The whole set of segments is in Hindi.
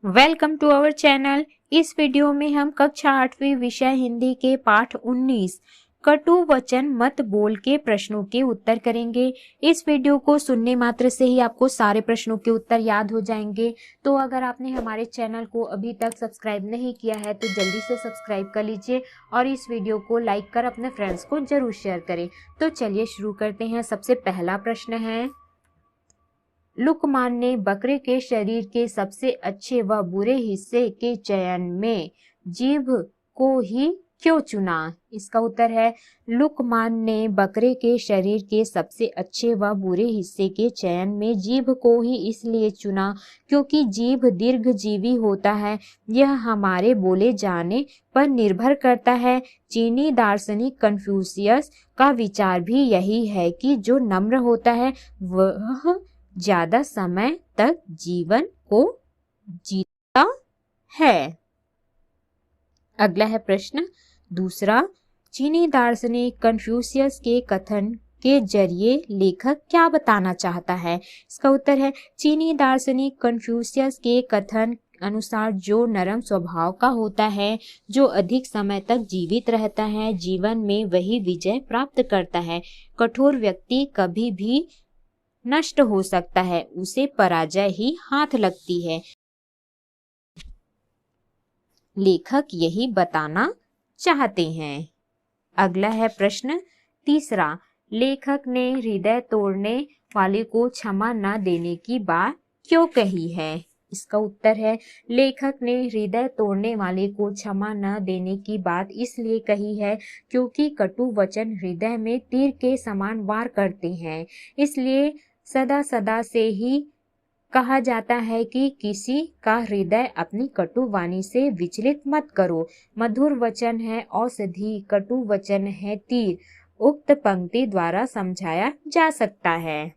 Welcome to our channel. इस वीडियो में हम कक्षा 8वीं विषय हिंदी के पाठ 19 कटु वचन मत बोल के प्रश्नों के उत्तर करेंगे। इस वीडियो को सुनने मात्र से ही आपको सारे प्रश्नों के उत्तर याद हो जाएंगे। तो अगर आपने हमारे चैनल को अभी तक सब्सक्राइब नहीं किया है तो जल्दी से सब्सक्राइब कर लीजिए और इस वीडियो को लाइक कर अपने फ्रेंड्स को जरूर शेयर करें। तो चलिए शुरू करते हैं। सबसे पहला प्रश्न है, लुकमान ने बकरे के शरीर के सबसे अच्छे व बुरे हिस्से के चयन में जीभ को ही क्यों चुना? इसका उत्तर है, लुकमान ने बकरे के शरीर के सबसे अच्छे व बुरे हिस्से के चयन में जीभ को ही इसलिए चुना क्योंकि जीभ दीर्घजीवी होता है। यह हमारे बोले जाने पर निर्भर करता है। चीनी दार्शनिक कन्फ्यूशियस का विचार भी यही है कि जो नम्र होता है वह ज्यादा समय तक जीवन को जीता है। अगला है प्रश्न दूसरा, चीनी दार्शनिक कन्फ्यूशियस के कथन के जरिए लेखक क्या बताना चाहता है? इसका उत्तर है, चीनी दार्शनिक कन्फ्यूशियस के कथन अनुसार जो नरम स्वभाव का होता है, जो अधिक समय तक जीवित रहता है, जीवन में वही विजय प्राप्त करता है। कठोर व्यक्ति कभी भी नष्ट हो सकता है, उसे पराजय ही हाथ लगती है। लेखक यही बताना चाहते हैं। अगला है प्रश्न तीसरा, लेखक ने हृदय तोड़ने वाले को क्षमा न देने की बात क्यों कही है? इसका उत्तर है, लेखक ने हृदय तोड़ने वाले को क्षमा न देने की बात इसलिए कही है क्योंकि कटु वचन हृदय में तीर के समान वार करते हैं। इसलिए सदा सदा से ही कहा जाता है कि किसी का हृदय अपनी कटु वाणी से विचलित मत करो। मधुर वचन है औषधि, कटु वचन है तीर। उक्त पंक्ति द्वारा समझाया जा सकता है।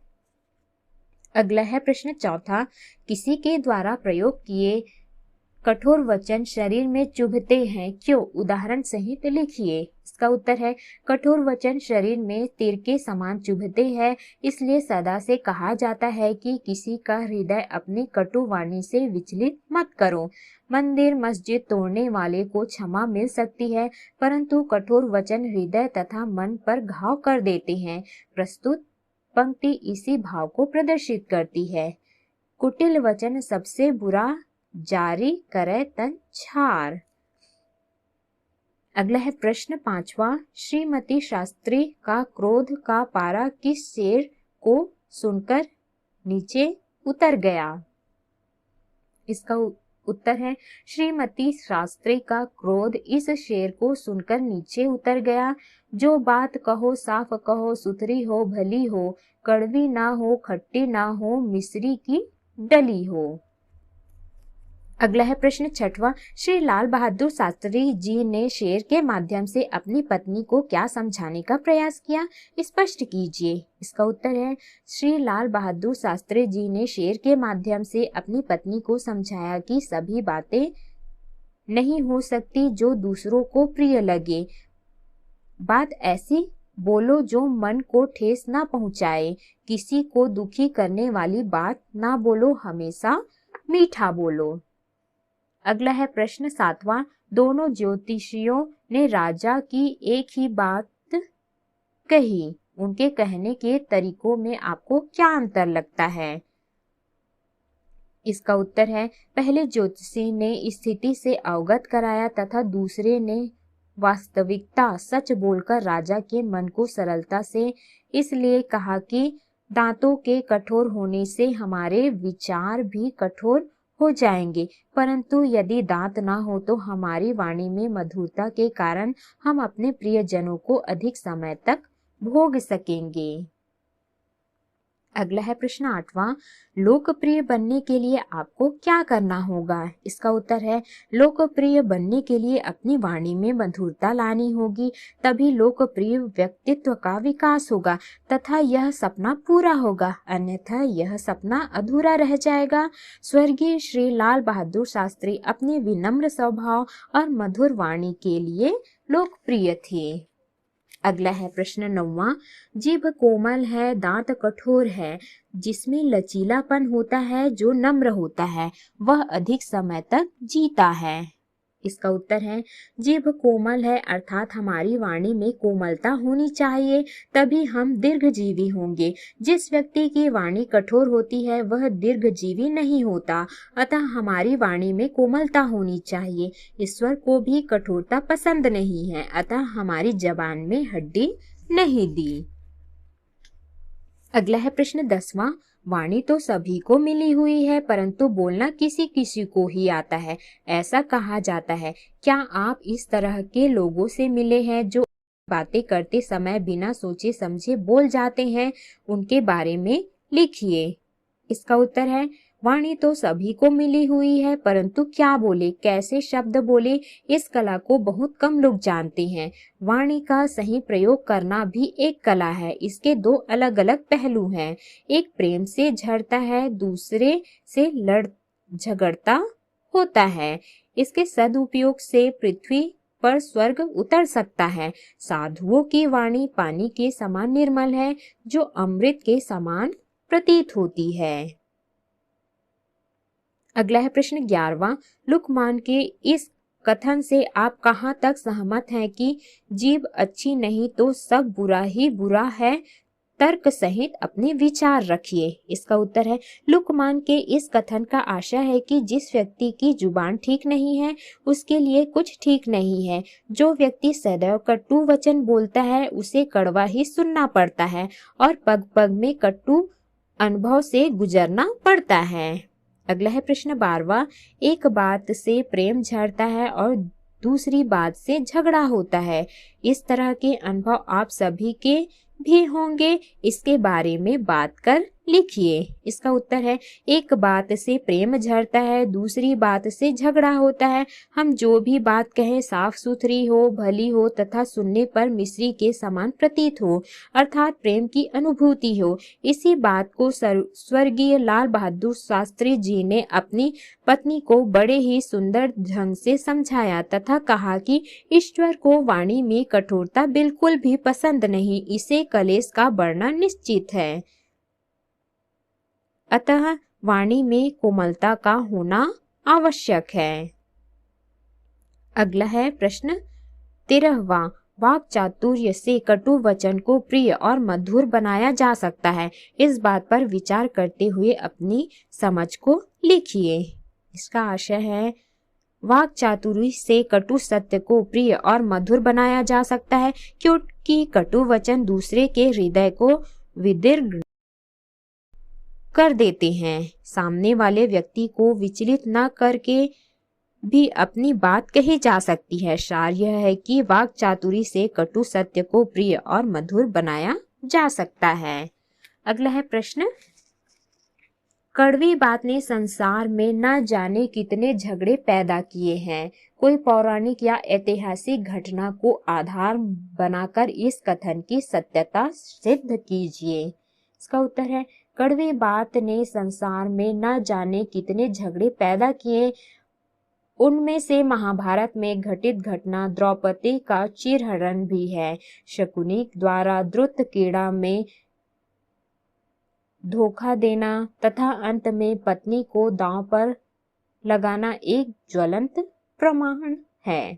अगला है प्रश्न चौथा, किसी के द्वारा प्रयोग किए कठोर वचन शरीर में चुभते हैं क्यों? उदाहरण सहित लिखिए। इसका उत्तर है, कठोर वचन शरीर में तीर के समान चुभते हैं, इसलिए सदा से कहा जाता है कि किसी का हृदय अपनी कटु वाणी से विचलित मत करो। मंदिर मस्जिद तोड़ने वाले को क्षमा मिल सकती है, परंतु कठोर वचन हृदय तथा मन पर घाव कर देते हैं। प्रस्तुत पंक्ति इसी भाव को प्रदर्शित करती है। कुटिल वचन सबसे बुरा, जारी करे तन छार। अगला है प्रश्न पांचवा, श्रीमती शास्त्री का क्रोध का पारा किस शेर को सुनकर नीचे उतर गया? इसका उत्तर है, श्रीमती शास्त्री का क्रोध इस शेर को सुनकर नीचे उतर गया। जो बात कहो साफ कहो, सुथरी हो भली हो, कड़वी ना हो खट्टी ना हो, मिश्री की डली हो। अगला है प्रश्न छठवां, श्री लाल बहादुर शास्त्री जी ने शेर के माध्यम से अपनी पत्नी को क्या समझाने का प्रयास किया? स्पष्ट कीजिए। इसका उत्तर है, श्री लाल बहादुर शास्त्री जी ने शेर के माध्यम से अपनी पत्नी को समझाया कि सभी बातें नहीं हो सकती जो दूसरों को प्रिय लगे। बात ऐसी बोलो जो मन को ठेस ना पहुंचाए। किसी को दुखी करने वाली बात ना बोलो, हमेशा मीठा बोलो। अगला है प्रश्न सातवां, दोनों ज्योतिषियों ने राजा की एक ही बात कही, उनके कहने के तरीकों में आपको क्या अंतर लगता है? इसका उत्तर है, पहले ज्योतिषी ने स्थिति से अवगत कराया तथा दूसरे ने वास्तविकता सच बोलकर राजा के मन को सरलता से इसलिए कहा कि दांतों के कठोर होने से हमारे विचार भी कठोर हो जाएंगे, परंतु यदि दांत ना हो तो हमारी वाणी में मधुरता के कारण हम अपने प्रियजनों को अधिक समय तक भोग सकेंगे। अगला है प्रश्न आठवां, लोकप्रिय बनने के लिए आपको क्या करना होगा? इसका उत्तर है, लोकप्रिय बनने के लिए अपनी वाणी में मधुरता लानी होगी, तभी लोकप्रिय व्यक्तित्व का विकास होगा तथा यह सपना पूरा होगा, अन्यथा यह सपना अधूरा रह जाएगा। स्वर्गीय श्री लाल बहादुर शास्त्री अपने विनम्र स्वभाव और मधुर वाणी के लिए लोकप्रिय थे। अगला है प्रश्न 9वां। जीभ कोमल है, दांत कठोर है, जिसमें लचीलापन होता है, जो नम्र होता है, वह अधिक समय तक जीता है। इसका उत्तर है जीभ कोमल है, अर्थात हमारी वाणी में कोमलता होनी चाहिए, तभी हम दीर्घजीवी होंगे। जिस व्यक्ति की वाणी कठोर होती है वह दीर्घजीवी नहीं होता। अतः हमारी वाणी में कोमलता होनी चाहिए। ईश्वर को भी कठोरता पसंद नहीं है, अतः हमारी जबान में हड्डी नहीं दी। अगला है प्रश्न 10वां। वाणी तो सभी को मिली हुई है, परंतु बोलना किसी किसी को ही आता है, ऐसा कहा जाता है। क्या आप इस तरह के लोगों से मिले हैं जो बातें करते समय बिना सोचे समझे बोल जाते हैं? उनके बारे में लिखिए। इसका उत्तर है वाणी तो सभी को मिली हुई है, परंतु क्या बोले, कैसे शब्द बोले, इस कला को बहुत कम लोग जानते हैं। वाणी का सही प्रयोग करना भी एक कला है। इसके दो अलग अलग पहलू हैं। एक प्रेम से झड़ता है, दूसरे से झगड़ता होता है। इसके सदुपयोग से पृथ्वी पर स्वर्ग उतर सकता है। साधुओं की वाणी पानी के समान निर्मल है, जो अमृत के समान प्रतीत होती है। अगला है प्रश्न 11वां। लुकमान के इस कथन से आप कहां तक सहमत हैं कि जीभ अच्छी नहीं तो सब बुरा ही बुरा है? तर्क सहित अपने विचार रखिए। इसका उत्तर है लुकमान के इस कथन का आशय है कि जिस व्यक्ति की जुबान ठीक नहीं है उसके लिए कुछ ठीक नहीं है। जो व्यक्ति सदैव कटु वचन बोलता है उसे कड़वा ही सुनना पड़ता है और पग पग में कटु अनुभव से गुजरना पड़ता है। अगला है प्रश्न 12वां। एक बात से प्रेम झड़ता है और दूसरी बात से झगड़ा होता है। इस तरह के अनुभव आप सभी के भी होंगे, इसके बारे में बात कर लिखिए। इसका उत्तर है एक बात से प्रेम झड़ता है, दूसरी बात से झगड़ा होता है। हम जो भी बात कहें साफ सुथरी हो, भली हो तथा सुनने पर मिश्री के समान प्रतीत हो, अर्थात प्रेम की अनुभूति हो। इसी बात को स्वर्गीय लाल बहादुर शास्त्री जी ने अपनी पत्नी को बड़े ही सुंदर ढंग से समझाया तथा कहा कि ईश्वर को वाणी में कठोरता बिल्कुल भी पसंद नहीं, इसे कलेश का बढ़ना निश्चित है। अतः वाणी में कोमलता का होना आवश्यक है। अगला है प्रश्न 13वां। वाक चातुर्य से कटु वचन को प्रिय और मधुर बनाया जा सकता है। इस बात पर विचार करते हुए अपनी समझ को लिखिए। इसका आशय है वाक चातुर्य से कटु सत्य को प्रिय और मधुर बनाया जा सकता है, क्योंकि कटु वचन दूसरे के हृदय को विदीर्ण कर देते हैं। सामने वाले व्यक्ति को विचलित न करके भी अपनी बात कही जा सकती है। सार यह है कि वाक चातुरी से कटु सत्य को प्रिय और मधुर बनाया जा सकता है। अगला है प्रश्न कड़वी बात ने संसार में न जाने कितने झगड़े पैदा किए हैं। कोई पौराणिक या ऐतिहासिक घटना को आधार बनाकर इस कथन की सत्यता सिद्ध कीजिए। इसका उत्तर है कड़वी बात ने संसार में न जाने कितने झगड़े पैदा किए। उनमें से महाभारत में घटित घटना द्रौपदी का चिरहरण भी है। शकुनी द्वारा द्रुत क्रीड़ा में धोखा देना तथा अंत में पत्नी को दांव पर लगाना एक ज्वलंत प्रमाण है।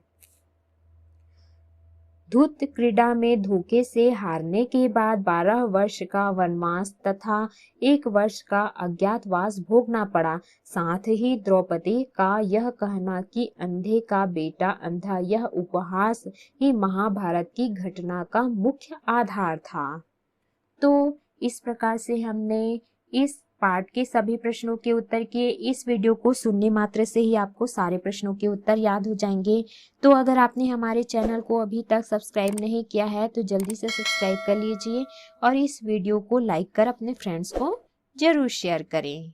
धूत क्रीड़ा में धोखे से हारने के बाद 12 वर्ष का वनवास तथा 1 वर्ष का अज्ञातवास भोगना पड़ा। साथ ही द्रौपदी का यह कहना कि अंधे का बेटा अंधा, यह उपहास ही महाभारत की घटना का मुख्य आधार था। तो इस प्रकार से हमने इस पाठ के सभी प्रश्नों के उत्तर किए। इस वीडियो को सुनने मात्र से ही आपको सारे प्रश्नों के उत्तर याद हो जाएंगे। तो अगर आपने हमारे चैनल को अभी तक सब्सक्राइब नहीं किया है तो जल्दी से सब्सक्राइब कर लीजिए और इस वीडियो को लाइक कर अपने फ्रेंड्स को जरूर शेयर करें।